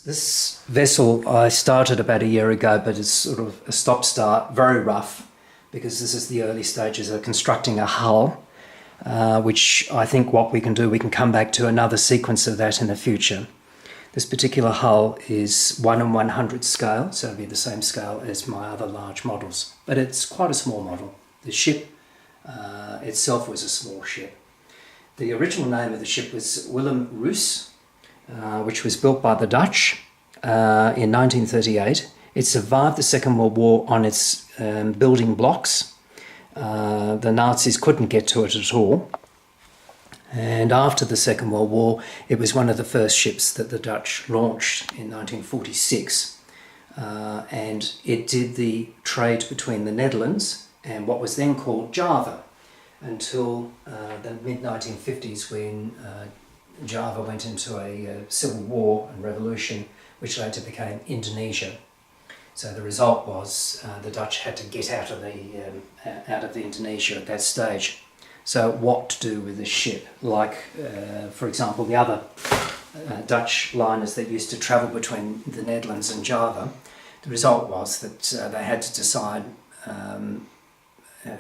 This vessel I started about a year ago, but it's sort of a stop-start, very rough, because this is the early stages of constructing a hull, which I think what we can do, we can come back to another sequence of that in the future. This particular hull is 1 in 100 scale, so it'll be the same scale as my other large models, but it's quite a small model. The ship itself was a small ship. The original name of the ship was Willem Ruys, which was built by the Dutch in 1938. It survived the Second World War on its building blocks. The Nazis couldn't get to it at all. And after the Second World War, it was one of the first ships that the Dutch launched in 1946. And it did the trade between the Netherlands and what was then called Java until the mid-1950s, when Java went into a civil war and revolution, which later became Indonesia. So the result was the Dutch had to get out of the Indonesia at that stage. So what to do with this ship? Like, for example, the other Dutch liners that used to travel between the Netherlands and Java, the result was that they had to decide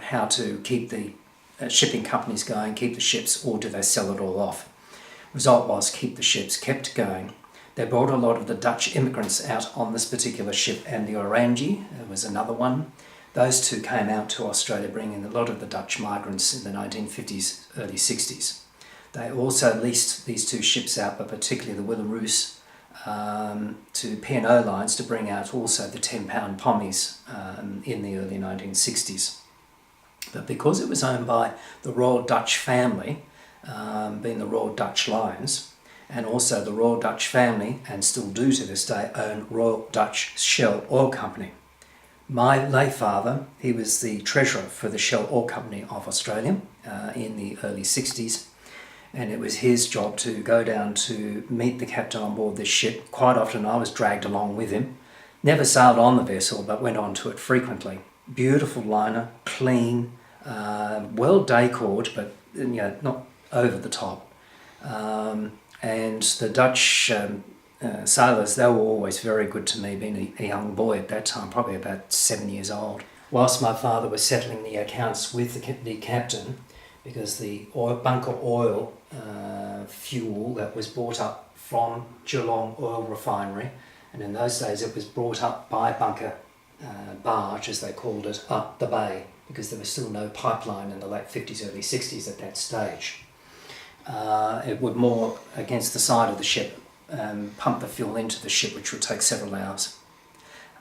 how to keep the shipping companies going, keep the ships, or do they sell it all off? Result was keep the ships, kept going. They brought a lot of the Dutch immigrants out on this particular ship, and the Orange, there was another one. Those two came out to Australia, bringing a lot of the Dutch migrants in the 1950s, early 60s. They also leased these two ships out, but particularly the Willem Ruys, to P&O lines to bring out also the 10-pound pommies in the early 1960s. But because it was owned by the Royal Dutch family, being the Royal Dutch Lines, and also the Royal Dutch family, and still do to this day, own Royal Dutch Shell Oil Company. My late father, he was the treasurer for the Shell Oil Company of Australia in the early 60s, and it was his job to go down to meet the captain on board this ship. Quite often I was dragged along with him. Never sailed on the vessel, but went on to it frequently. Beautiful liner, clean, well decored, but not over the top. And the Dutch sailors, they were always very good to me, being a young boy at that time, probably about 7 years old. Whilst my father was settling the accounts with the captain, because the bunker oil fuel that was brought up from Geelong Oil Refinery, and in those days it was brought up by bunker barge, as they called it, up the bay, because there was still no pipeline in the late 50s, early 60s at that stage. It would moor against the side of the ship, pump the fuel into the ship, which would take several hours.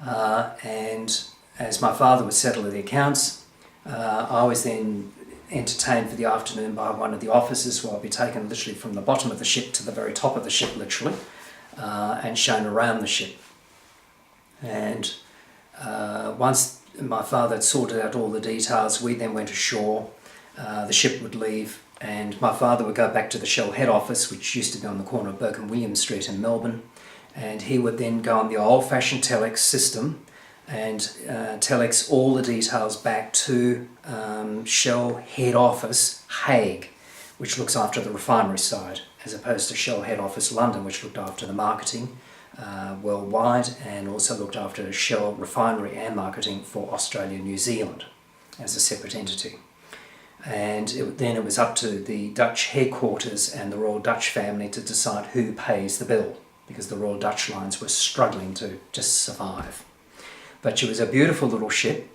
And as my father would settle the accounts, I was then entertained for the afternoon by one of the officers, where I'd be taken literally from the bottom of the ship to the very top of the ship, literally, and shown around the ship. And once my father had sorted out all the details, we then went ashore. The ship would leave, and my father would go back to the Shell head office, which used to be on the corner of Burke and William Street in Melbourne, and he would then go on the old-fashioned telex system and telex all the details back to Shell head office Hague, which looks after the refinery side, as opposed to Shell head office London, which looked after the marketing worldwide, and also looked after Shell refinery and marketing for Australia and New Zealand as a separate entity. And then it was up to the Dutch headquarters and the Royal Dutch family to decide who pays the bill, because the Royal Dutch Lines were struggling to just survive. But she was a beautiful little ship.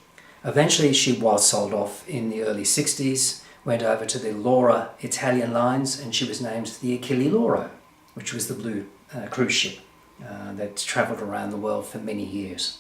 Eventually she was sold off in the early 60s, went over to the Lauro Italian lines, and she was named the Achille Lauro, which was the blue cruise ship that travelled around the world for many years.